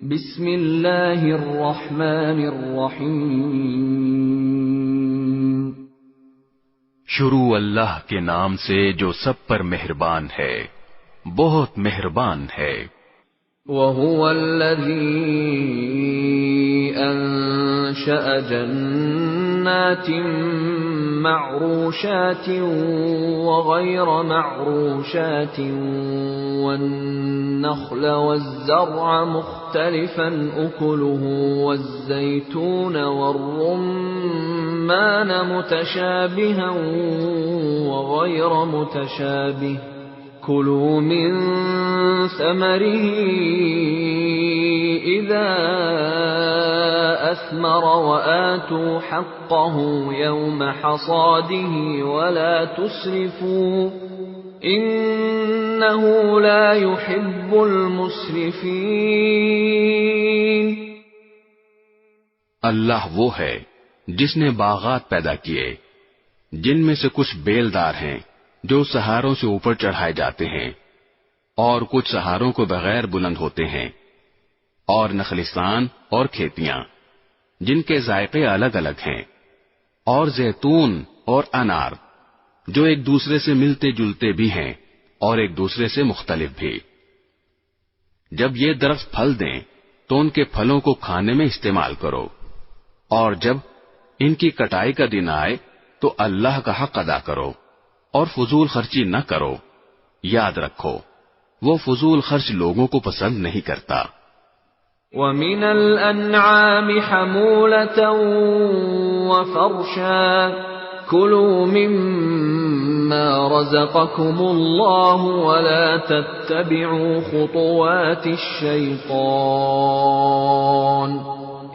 بسم اللہ الرحمن الرحیم شروع اللہ کے نام سے جو سب پر مہربان ہے، بہت مہربان ہے۔ وَهُوَ الَّذِي أَنشَأَ جَنَّاتٍ مَّعْرُوشَاتٍ وَغَيْرَ مَعْرُوشَاتٍ وَالنَّخْلَ وَالزَّرْعَ مُخْتَلِفًا أُكُلُهُ وَالزَّيْتُونَ وَالرُّمَّانَ مُتَشَابِهًا وَغَيْرَ مُتَشَابِهٍ كُلُوا مِن ثَمَرِهِ إِذَا أَثْمَرَ وَآتُوا حَقَّهُ يَوْمَ حَصَادِهِ وَلَا تُسْرِفُوا إِنَّهُ لَا يُحِبُّ الْمُسْرِفِينَ۔ اللہ وہ ہے جس نے باغات پیدا کیے، جن میں سے کچھ بیلدار ہیں جو سہاروں سے اوپر چڑھائے جاتے ہیں، اور کچھ سہاروں کو بغیر بلند ہوتے ہیں، اور نخلستان اور کھیتیاں جن کے ذائقے الگ الگ ہیں، اور زیتون اور انار جو ایک دوسرے سے ملتے جلتے بھی ہیں اور ایک دوسرے سے مختلف بھی۔ جب یہ درخت پھل دیں تو ان کے پھلوں کو کھانے میں استعمال کرو، اور جب ان کی کٹائی کا دن آئے تو اللہ کا حق ادا کرو اور فضول خرچی نہ کرو۔ یاد رکھو وہ فضول خرچ لوگوں کو پسند نہیں کرتا۔ وَمِنَ الْأَنْعَامِ حَمُولَةً وَفَرْشًا كُلُوا مِمَّا رَزَقَكُمُ اللَّهُ وَلَا تَتَّبِعُوا خُطُوَاتِ الشَّيْطَانِ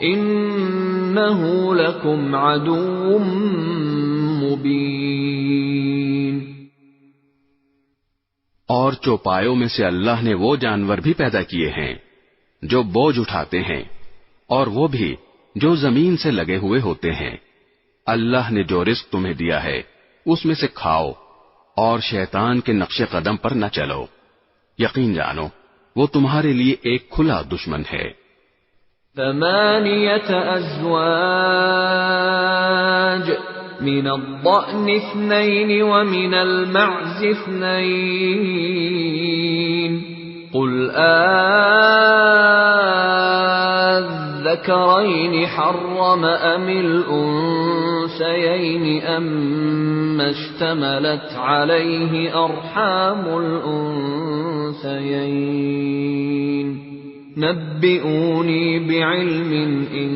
إِنَّهُ لَكُمْ عَدُوٌّ مُبِينٌ۔ اور چوپایوں میں سے اللہ نے وہ جانور بھی پیدا کیے ہیں جو بوجھ اٹھاتے ہیں، اور وہ بھی جو زمین سے لگے ہوئے ہوتے ہیں۔ اللہ نے جو رزق تمہیں دیا ہے اس میں سے کھاؤ، اور شیطان کے نقش قدم پر نہ چلو، یقین جانو وہ تمہارے لیے ایک کھلا دشمن ہے۔ 8 أزواج من الضأن 2 ومن المعز 2 قل الذكرين حرم أم الأنثيين أما اشتملت عليه أرحام الأنثيين نبئوني بعلم إن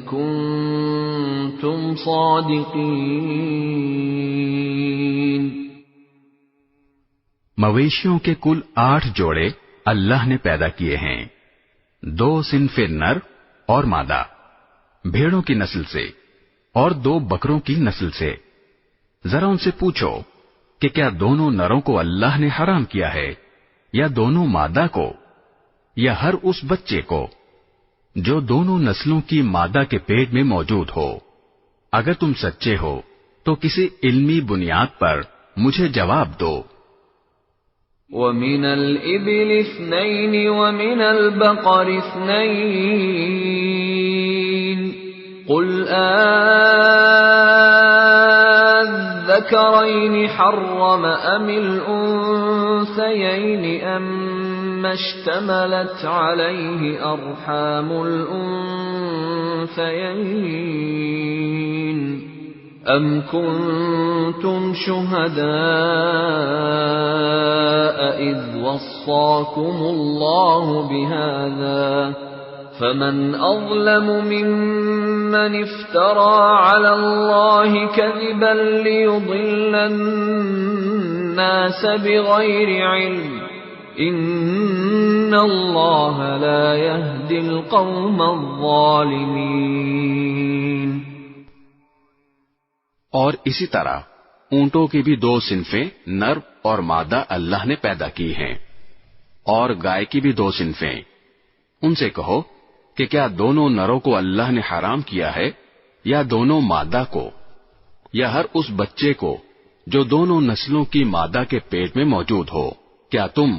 كنتم صادقين۔ مویشیوں کے کل 8 جوڑے اللہ نے پیدا کیے ہیں، 2 صنف نر اور مادہ بھیڑوں کی نسل سے، اور 2 بکروں کی نسل سے۔ ذرا ان سے پوچھو کہ کیا دونوں نروں کو اللہ نے حرام کیا ہے، یا دونوں مادہ کو، یا ہر اس بچے کو جو دونوں نسلوں کی مادہ کے پیٹ میں موجود ہو؟ اگر تم سچے ہو تو کسی علمی بنیاد پر مجھے جواب دو۔ وَمِنَ الْإِبِلِ 2 وَمِنَ الْبَقَرِ 2 قُلْ الذَّكَرَيْنِ حَرَّمَ أَمِ الْأُنثَيَيْنِ أَمَّا اشْتَمَلَتْ عَلَيْهِ أَرْحَامُ الْأُنثَيَيْنِ أَمْ كُنتُمْ شُهَدَاءَ إِذْ وَصَّاكُمُ اللَّهُ بِهَذَا فَمَنْ أَظْلَمُ مِمَّنِ افْتَرَى عَلَى اللَّهِ كَذِبًا لِيُضِلَّ النَّاسَ بِغَيْرِ عِلْمٍ إِنَّ اللَّهَ لَا يَهْدِي الْقَوْمَ الظَّالِمِينَ۔ اور اسی طرح اونٹوں کی بھی 2 صنفیں نر اور مادہ اللہ نے پیدا کی ہیں، اور گائے کی بھی 2 صنفیں۔ ان سے کہو کہ کیا دونوں نروں کو اللہ نے حرام کیا ہے، یا دونوں مادہ کو، یا ہر اس بچے کو جو دونوں نسلوں کی مادہ کے پیٹ میں موجود ہو؟ کیا تم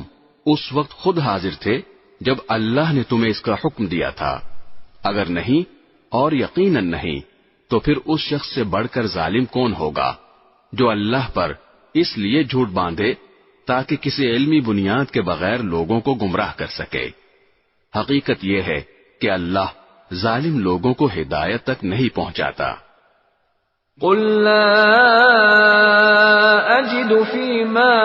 اس وقت خود حاضر تھے جب اللہ نے تمہیں اس کا حکم دیا تھا؟ اگر نہیں اور یقیناً نہیں تو پھر اس شخص سے بڑھ کر ظالم کون ہوگا جو اللہ پر اس لیے جھوٹ باندھے تاکہ کسی علمی بنیاد کے بغیر لوگوں کو گمراہ کر سکے۔ حقیقت یہ ہے کہ اللہ ظالم لوگوں کو ہدایت تک نہیں پہنچاتا۔ قل لا أجد فيما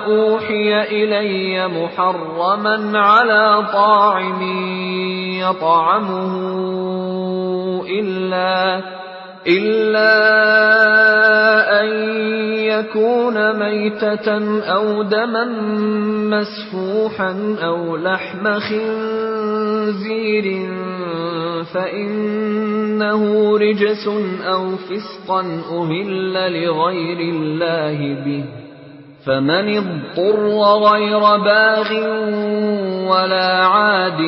أوحي إلي محرما على طاعم يطعمه إلا أن يكون ميتة أو دما مسفوحا أو لحم خنزير فإنه رجس أو فسقا أهل لغير الله به فمن اضطر غير باغ ولا عاد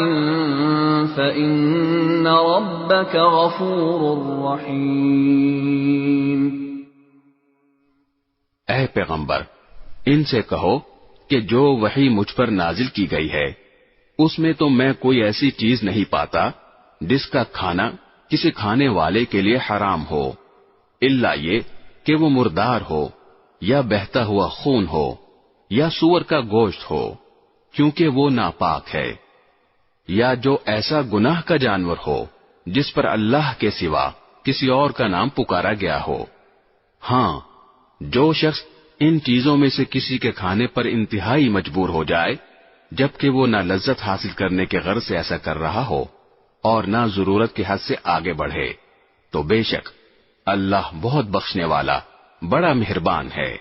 فإن ربك غفور رحيم۔ اے پیغمبر، ان سے کہو کہ جو وحی مجھ پر نازل کی گئی ہے اس میں تو میں کوئی ایسی چیز نہیں پاتا جس کا کھانا کسی کھانے والے کے لیے حرام ہو، الا یہ کہ وہ مردار ہو یا بہتا ہوا خون ہو یا سور کا گوشت ہو، کیونکہ وہ ناپاک ہے، یا جو ایسا گناہ کا جانور ہو جس پر اللہ کے سوا کسی اور کا نام پکارا گیا ہو۔ ہاں، جو شخص ان چیزوں میں سے کسی کے کھانے پر انتہائی مجبور ہو جائے جبکہ وہ نہ لذت حاصل کرنے کے غرض سے ایسا کر رہا ہو اور نہ ضرورت کی حد سے آگے بڑھے، تو بے شک اللہ بہت بخشنے والا بڑا مہربان ہے۔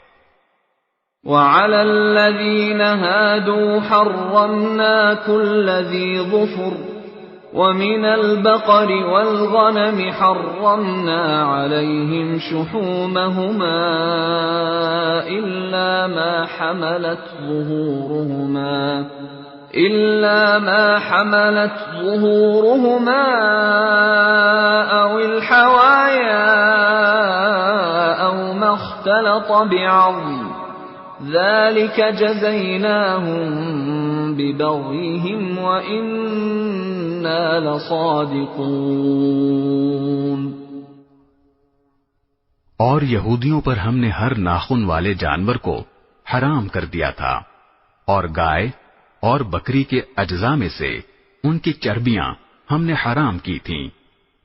وعلى الذين هادوا حرمنا كل ذي ظفر ومن البقر والغنم حرمنا عليهم شحومهما إلا ما حملت ظهورهما أو الحوايا أو ما اختلط بعظم ذلك جزيناهم ببغيهم وإنا لصادقون۔ اور یہودیوں پر ہم نے ہر ناخن والے جانور کو حرام کر دیا تھا، اور گائے اور بکری کے اجزاء میں سے ان کی چربیاں ہم نے حرام کی تھیں،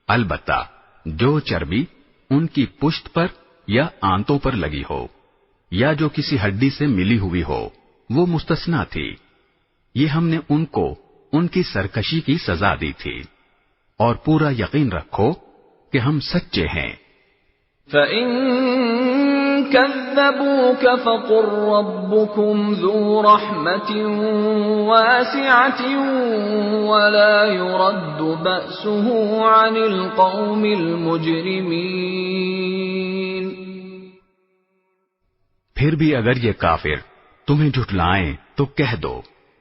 البتہ جو چربی ان کی پشت پر یا آنتوں پر لگی ہو یا جو کسی ہڈی سے ملی ہوئی ہو وہ مستثنا تھی، یہ ہم نے ان کو ان کی سرکشی کی سزا دی تھی، اور پورا یقین رکھو کہ ہم سچے ہیں۔ فَإِن كَذَّبُوكَ فَقُل رَّبُّكُمْ ذُو رَحْمَةٍ وَاسِعَةٍ وَلَا يُرَدُّ بَأْسُهُ عَنِ الْقَوْمِ الْمُجْرِمِينَ۔ پھر بھی اگر یہ کافر تمہیں جھٹلائیں تو کہہ دو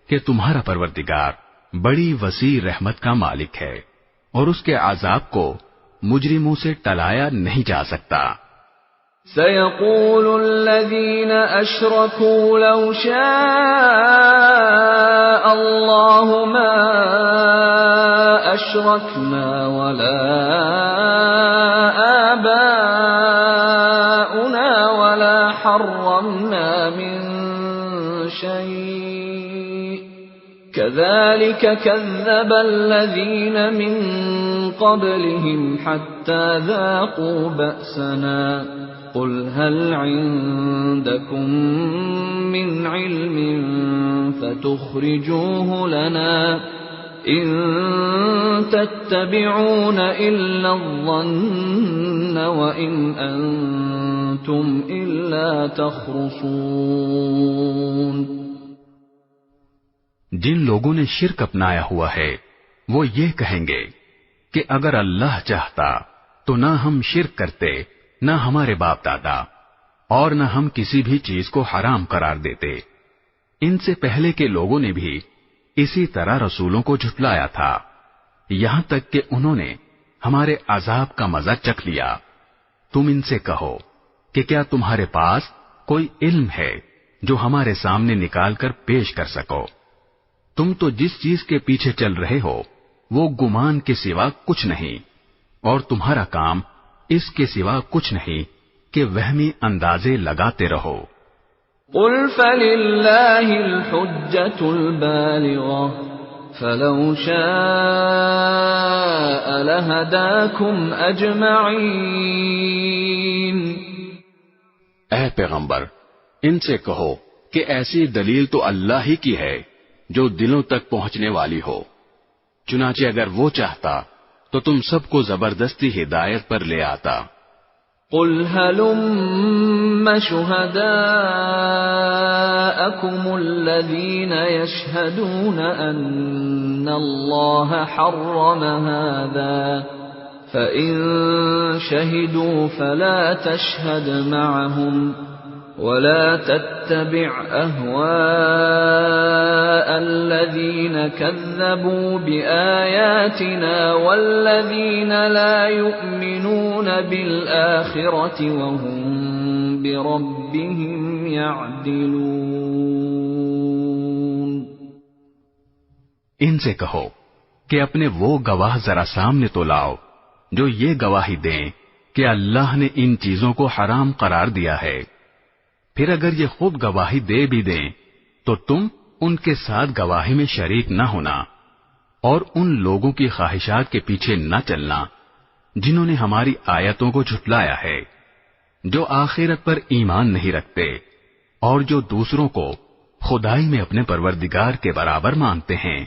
کہ تمہارا پروردگار بڑی وسیع رحمت کا مالک ہے اور اس کے عذاب کو مجرموں سے ٹلایا نہیں جا سکتا۔ سيقول الذين أشركوا لو شاء الله ما أشركنا ولا آباؤنا ولا حرمنا من شيء كذلك كذب الذين من قبلهم حتى ذاقوا بأسنا قل هل عندكم من علم فتخرجوه لنا إن تتبعون إلا الظن وإن أنتم إلا تخرصون۔ جن لوگوں نے شرک اپنایا ہوا ہے وہ یہ کہیں گے کہ اگر اللہ چاہتا تو نہ ہم شرک کرتے، نہ ہمارے باپ دادا، اور نہ ہم کسی بھی چیز کو حرام قرار دیتے۔ ان سے پہلے کے لوگوں نے بھی اسی طرح رسولوں کو جھٹلایا تھا، یہاں تک کہ انہوں نے ہمارے عذاب کا مزہ چکھ لیا۔ تم ان سے کہو کہ کیا تمہارے پاس کوئی علم ہے جو ہمارے سامنے نکال کر پیش کر سکو؟ تم تو جس چیز کے پیچھے چل رہے ہو وہ گمان کے سوا کچھ نہیں، اور تمہارا کام اس کے سوا کچھ نہیں کہ وہمی اندازے لگاتے رہو۔ قل فللہ الحجۃ البالغۃ فلو شاء لہداکم اجمعین۔ اے پیغمبر، ان سے کہو کہ ایسی دلیل تو اللہ ہی کی ہے جو دلوں تک پہنچنے والی ہو، چنانچہ اگر وہ چاہتا تو تم سب کو زبردستی ہدایت پر لے آتا۔ قل هلم شهداءكم الذين يشهدون أن الله حرم هذا فإن شهدوا فلا تشهد معهم ولا تتبع أهواء الذين كذبوا بآياتنا والذين لا يؤمنون بالآخرة وهم بربهم يعدلون۔ ان سے کہو کہ اپنے وہ گواہ ذرا سامنے تو لاؤ جو یہ گواہی دیں کہ اللہ نے ان چیزوں کو حرام قرار دیا ہے، پھر اگر یہ خود گواہی دے بھی دیں تو تم ان کے ساتھ گواہی میں شریک نہ ہونا، اور ان لوگوں کی خواہشات کے پیچھے نہ چلنا جنہوں نے ہماری آیتوں کو جھٹلایا ہے، جو آخرت پر ایمان نہیں رکھتے اور جو دوسروں کو خدائی میں اپنے پروردگار کے برابر مانتے ہیں۔